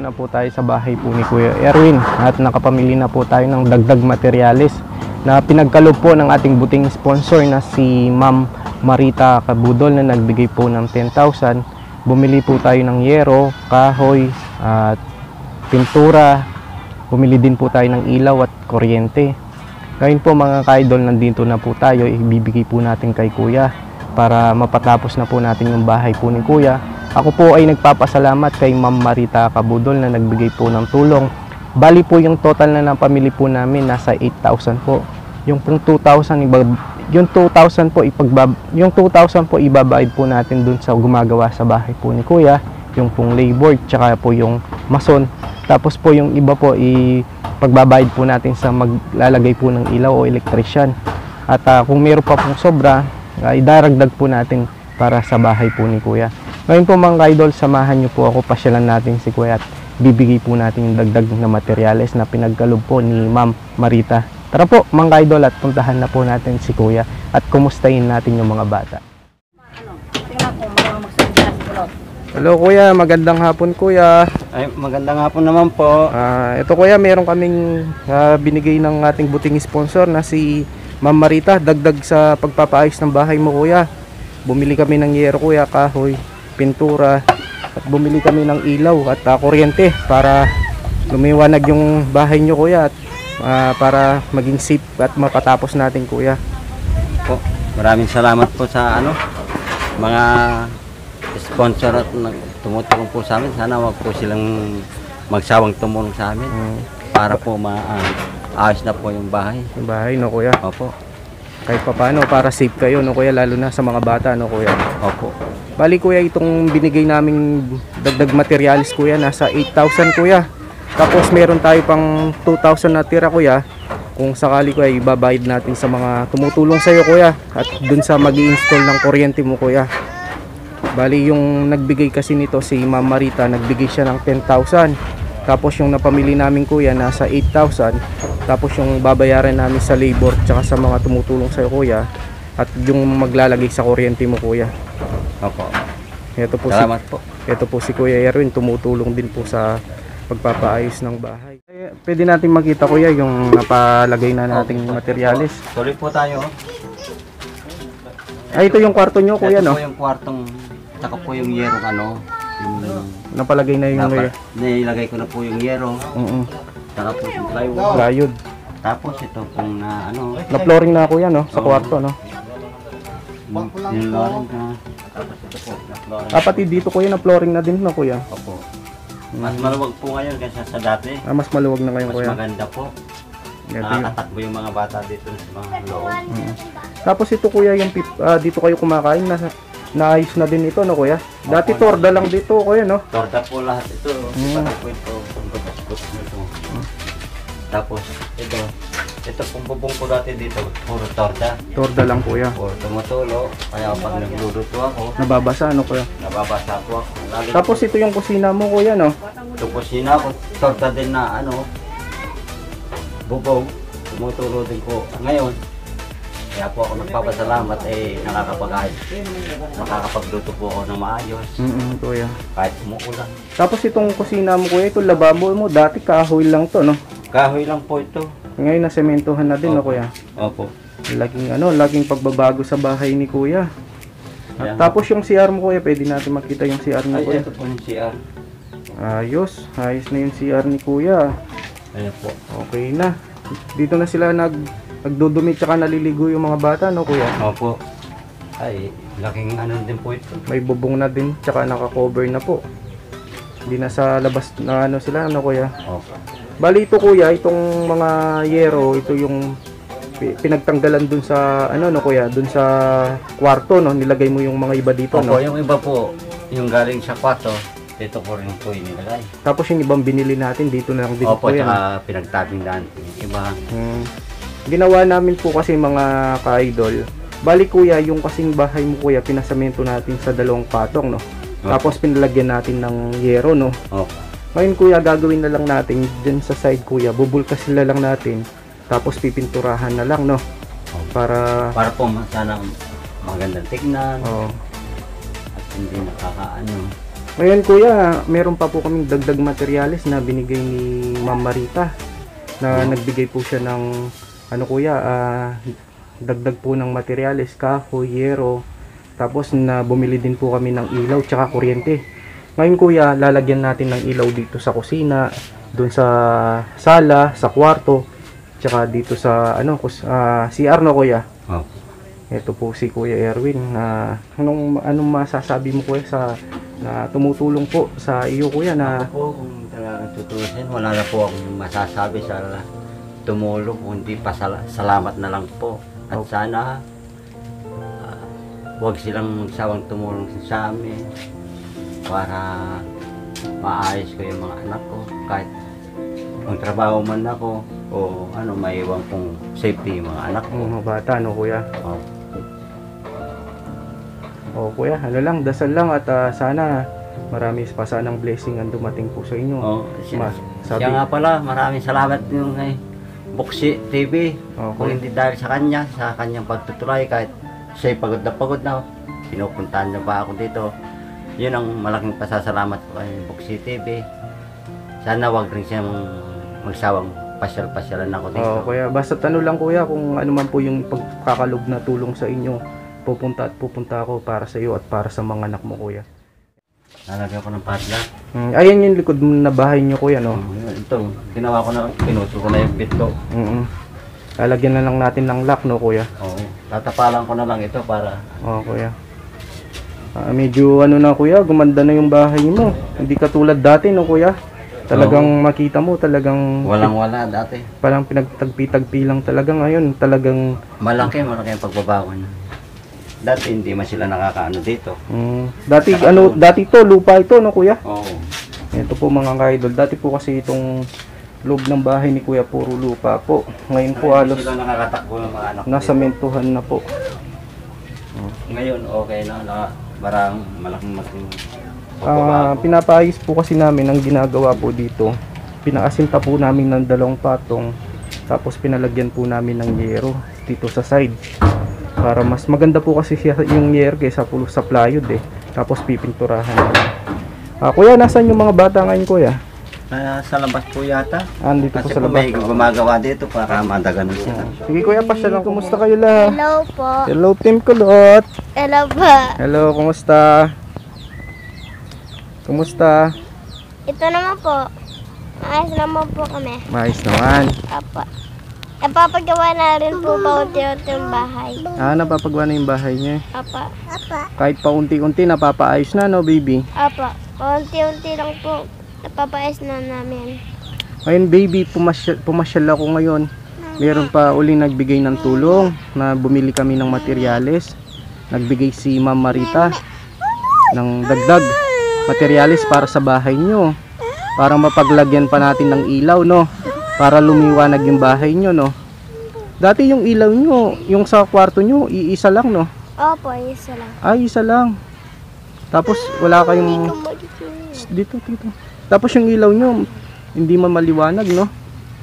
na po tayo sa bahay po ni Kuya Erwin at nakapamili na po tayo ng dagdag materyales na pinagkaloob po ng ating buting sponsor na si Ma'am Marita Cabudol na nagbigay po ng 10,000. Bumili po tayo ng yero, kahoy at pintura. Bumili din po tayo ng ilaw at kuryente. Ngayon po mga ka-idol, nandito na po tayo. Ibibigay po natin kay Kuya para mapatapos na po natin yung bahay po ni Kuya. Ako po ay nagpapasalamat kay Ma'am Marita Cabudol na nagbigay po ng tulong. Bali po yung total na ng pamilya po namin nasa 8,000 po. Yung 2,000 po ibabayad po natin dun sa gumagawa sa bahay po ni Kuya, yung pong labor tsaka po yung mason. Tapos po yung iba po pagbabayad po natin sa maglalagay po ng ilaw o electrician. At kung meron pa pong sobra, idaragdag po natin para sa bahay po ni Kuya. Ngayon po mga idol, samahan nyo po ako, pasyalan natin si Kuya at bibigay po natin yung dagdag na materyales na pinagkaloob po ni Ma'am Marita. Tara po mga idol at puntahan na po natin si Kuya at kumustahin natin yung mga bata. Hello Kuya, magandang hapon Kuya. Ay, magandang hapon naman po. Ito Kuya, meron kaming binigay ng ating buting sponsor na si Ma'am Marita, dagdag sa pagpapaayos ng bahay mo Kuya. Bumili kami ng yero Kuya, kahoy, pintura at bumili kami ng ilaw at kuryente para lumiwanag yung bahay nyo kuya at para maging safe at mapatapos natin kuya. Po, maraming salamat po sa mga sponsor at tumutulong po sa amin. Sana wag po silang magsawang tumulong sa amin para po maayos na po yung bahay. Yung bahay no kuya. Opo. Kahit papaano para safe kayo no kuya, lalo na sa mga bata no kuya. Opo. Bali kuya, itong binigay naming dagdag materialis kuya, nasa 8,000 kuya. Tapos meron tayo pang 2,000 na tira kuya. Kung sakali kuya, ibabayad natin sa mga tumutulong sa'yo kuya. At dun sa mag-i-install ng kuryente mo kuya. Bali yung nagbigay kasi nito si Ma'am Marita, nagbigay siya ng 10,000. Tapos yung napamili namin kuya, nasa 8,000. Tapos yung babayaran namin sa labor tsaka sa mga tumutulong sa'yo kuya. At yung maglalagay sa kuryente mo kuya. Opo. Ito po Salamat po. Ito po si Kuya Erwin, tumutulong din po sa pagpapaayos ng bahay. Pwede natin makita kuya yung napalagay na nating materialis. Tuloy po tayo. Ay, ito yung kwarto nyo kuya Ito no? po yung kwartong, tsaka po yung yerong yung Napalagay na yung nilagay ko na po yung yero. Tsaka po yung plywood. plywood. Tapos ito pong Na flooring na kuya no? Sa kwarto no? yung flooring na. Tapos ito po, na flooring. Pati dito kuya na flooring na din no kuya? Opo. Mas maluwag po ngayon kaysa sa dati. Mas maluwag na ngayon Mas kuya. maganda po. Ito yung- Nakakatakbo yung mga bata dito sa mga loob. Tapos ito kuya yung dito kayo kumakain na naayos na din ito no kuya? Dati torda lang dito kuya no? Torta po lahat ito. Pati po ito. Ang gabas-gabas nito. Tapos ito pong bubong ko dati dito. Puro torta. Torda lang kuya. Puro tumutulo. Kaya pag nagluluto ako, Nababasa no kuya? nababasa po ako. Lalo Tapos ito yung kusina mo kuya no? ito kusina ko. Torta din na bubong. Tumutulo din ko ngayon. Kaya po ako nagpapasalamat nakakapagluto po ako ng maayos. Kuya. Kahit umuulan. Tapos itong kusina mo kuya, ito lababo mo, dati kahoy lang to no? Kahoy lang po ito. Ngayon nasementohan na din no Opo. kuya? Opo. Laging pagbabago sa bahay ni kuya. Ayan. Tapos yung CR mo kuya, pwede natin makita yung CR mo Ay, kuya. ito po yung CR. Ayos na yung CR ni kuya. Ayan po. Okay na. Dito na sila nagdudumi tsaka naliligo yung mga bata no kuya? Opo. Ay, laking din po ito. May bubong na din tsaka naka-cover na po. Hindi na sa labas na sila no kuya? Opo. Bali ito kuya, itong mga yero, ito yung pinagtanggalan dun sa no kuya, dun sa kwarto no, nilagay mo yung mga iba dito Opo, no. yung iba po, yung galing sa kwarto, dito ko rin po inilagay. Tapos yung ibang binili natin dito na lang din Opo, kuya. tsaka pinagtabing daan. Yung iba, Ginawa namin po kasi mga ka-idol. Bali kuya, yung kasing bahay mo kuya, pinasamento natin sa 2 patong no. Tapos pinalagyan natin ng yero no. opo. Ngayon kuya, gagawin na lang natin dyan sa side kuya, bubulkas sila lang natin. Tapos pipinturahan na lang no. Para Para po sana magandang tignan oh. at hindi nakakaano. Ngayon kuya, meron pa po kaming dagdag materialis na binigay ni Ma'am Marita na nagbigay po siya ng dagdag po ng materialis, kahoy, yero. Tapos na bumili din po kami ng ilaw tsaka kuryente. Ngayon kuya, lalagyan natin ng ilaw dito sa kusina, doon sa sala, sa kwarto, tsaka dito sa CR no kuya. Opo. Ito po si Kuya Erwin. Anong masasabi mo kuya sa na tumutulong po sa iyo kuya na Po, kung talagang tutusin, wala na po akong masasabi sa tumulong, kundi salamat na lang po. At sana huwag silang magsawang tumulong sa amin para maayos ko yung mga anak ko. Kahit magtrabaho man ako o maiwan kong safety yung mga anak ko. mga bata no kuya. Oh, O kuya, dasal lang at sana marami pa sanang blessing ang dumating po sa inyo. siya nga pala, maraming salamat yung Buksi TV. Kung hindi dahil sa kanyang pagtutulay, kahit siya'y pagod na, pinupuntahan niya pa ako dito. Yun ang malaking pasasalamat ko kay Buksi TV. Sana wag rin siyang magsawang pasyal-pasyalan ako dito. Kuya, basta lang kuya kung ano man po yung pagkakalob na tulong sa inyo, pupunta ako para sa iyo at para sa mga anak mo kuya. Lalagyan ko ng padlock. Ayan yung likod na bahay niyo kuya no. ito, ginawa ko na, pinuto ko na yung bito. Lalagyan na lang natin ng lock, no kuya? Oo. Tatapalan ko na lang ito para... Oo kuya. Medyo ano na kuya, gumanda na yung bahay mo. Hindi katulad dati, no kuya? Talagang makita mo, talagang... Walang-wala dati. Parang pinagtagpi-tagpi lang talaga ngayon. Talagang... Malaki ang pagbabago na. Dati hindi man sila nakakaano dito. Dati to, lupa ito, no kuya? Oo. Ito po mga ka-idol. Dati po kasi itong loob ng bahay ni kuya, puro lupa po. Ngayon po halos sila nakakatakbo ng mga anak nasa dito. mentuhan na po. Ngayon okay na, parang malaking pagbabago. Pinapaayos po kasi namin ang ginagawa po dito. Pinaasinta po namin ng 2 patong. Tapos pinalagyan po namin ng yero dito sa side. Para mas maganda po kasi yung yero kaysa po sa plywood eh. Tapos pipinturahan. Kuya, nasaan yung mga bata ngayon kuya? Sa labas po yata. Andito po Kasi sa po labas. may gumagawa dito para madagan sila. Sige kuya, pasya lang. Kumusta kayo la? Hello po. Hello Team Kulot. Hello po. Hello, kumusta? Kumusta? Ito naman po. Ayos naman po kami. Maayos naman. Apa. Napapagawa na rin po paunti-unti yung bahay. Napapagawa na yung bahay niya. Apa. Apa. Kahit paunti-unti, napapaayos na, no baby? Apa. Paunti-unti lang po. Napapaayos na namin. Ngayon baby, pumasyal ako ngayon. Meron pa uling nagbigay ng tulong na bumili kami ng materyales. Nagbigay si Ma'am Marita ng dagdag materyales para sa bahay nyo. Para mapaglagyan pa natin ng ilaw, no? Para lumiwanag yung bahay nyo, no? Dati yung ilaw nyo, yung sa kwarto nyo, iisa lang, no? Opo, isa lang. Isa lang. Tapos wala kayong... Dito. Tapos yung ilaw nyo, hindi man maliwanag, no?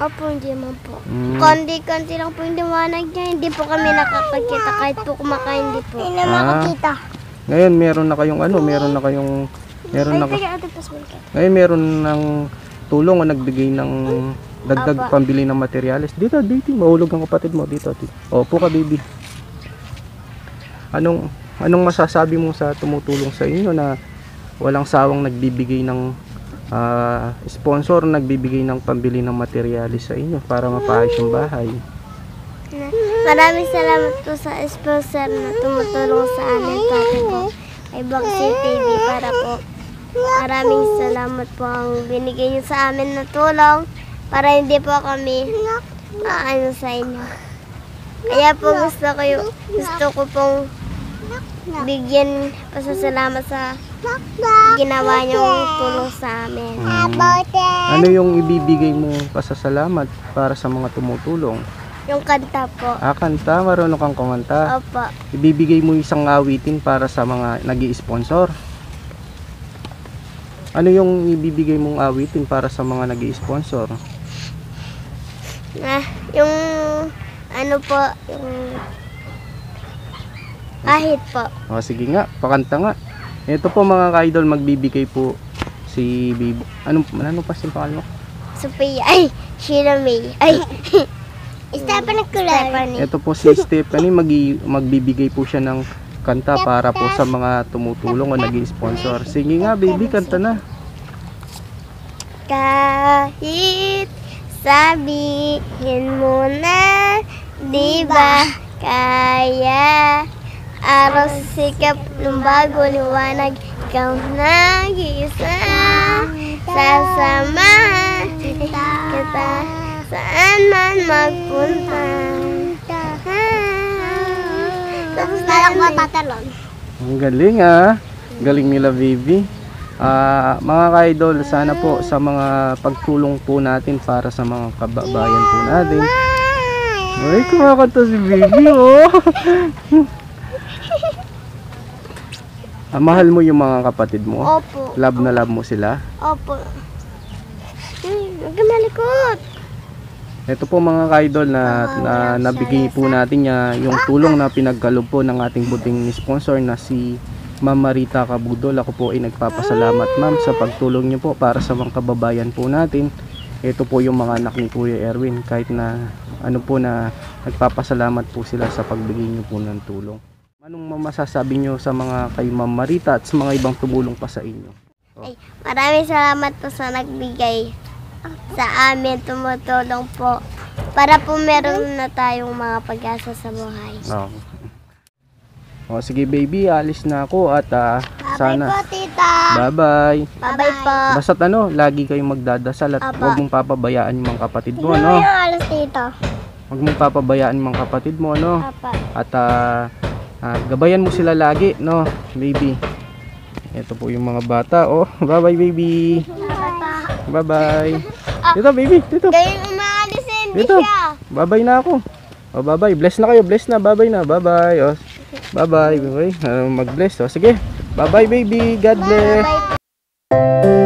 Opo, hindi man po. Konti-konti lang po yung liwanag niya. Hindi po kami nakakakita kahit po kumakain di po. Hindi na makakita. Ngayon meron na kayong ngayon meron ng tulong o nagbigay ng dagdag pambili ng materyales. Dito, mahulog ang kapatid mo dito. Opo ka baby. Anong masasabi mo sa tumutulong sa inyo na walang sawang nagbibigay ng sponsor, nagbibigay ng pambili ng materyales sa inyo para mapaayos yung bahay? Maraming salamat po sa sponsor na tumutulong sa amin pati po kay Boxy TV para po maraming salamat po ang binigay niyo sa amin na tulong para hindi po kami maano sa inyo. Kaya po gusto ko pong bigyan pasasalamat sa ginawa niyong tulong sa amin. Ano yung ibibigay mo pasasalamat para sa mga tumutulong? Yung kanta po. Kanta, marunong kang kumanta. Opo. Ibibigay mo isang awitin para sa mga nag-i-sponsor. Ano yung ibibigay mong awitin para sa mga nag-i-sponsor? Yung ano po, yung ahit po. Sige nga, pakanta nga. Ito po mga ka-idol, magbibigay po si Baby. Ano pa si pangalan mo? Sophia. Ay, Sheila May. Ay, Stephanie. Ito po si Stephanie, magbibigay po siya ng kanta para po sa mga tumutulong o nag-i-sponsor. Sige nga baby, kanta na. Kahit sabihin mo na, di ba kaya? Araw sa sikap ng bago liwanag, ikaw nag-iisa. Sasamahan kita saan man magpunta. Tapos na lang matatalon. Ang galing galing nila baby. Mga ka-idol, sana po sa mga pagtulong po natin para sa mga kababayan po natin. Ay, kumakanta si baby mahal mo yung mga kapatid mo? Opo. Love na love mo sila? Opo. Huwag ka malikot. Ito po mga ka-idol na nabigay po natin yung tulong na pinagkaloob po ng ating buting sponsor na si Ma'am Marita Kabudol. Ako po ay nagpapasalamat ma'am sa pagtulong niyo po para sa mga kababayan po natin. Ito po yung mga anak ni Kuya Erwin, kahit na na nagpapasalamat po sila sa pagbigay niyo po ng tulong. Anong masasabi niyo sa mga kay Ma'am Marita at sa mga ibang tumulong pa sa inyo? Ay, maraming salamat po sa nagbigay sa amin, tumutulong po. Para po meron na tayong mga pag-asa sa buhay. O sige baby, alis na ako at sana. Bye po, tita. Bye-bye. Bye-bye po. Basta't lagi kayong magdadasal at Apa. huwag mong papabayaan yung mga kapatid mo, Tingnan mo yung alas, tita. Huwag mong papabayaan yung mga kapatid mo, Apa. At gabayan mo sila lagi, baby. Ito po yung mga bata. Oh, bye-bye baby. Bye-bye. Dito baby, dito. Gayong umaalis, hindi Dito. siya. Bye-bye na ako. Oh, bye-bye. Bless na kayo, bless na. Bye-bye na. Bye-bye. Oh. Bye-bye. Bye-bye. Mag-bless. Oh, sige. Bye-bye baby. God bless. Bye.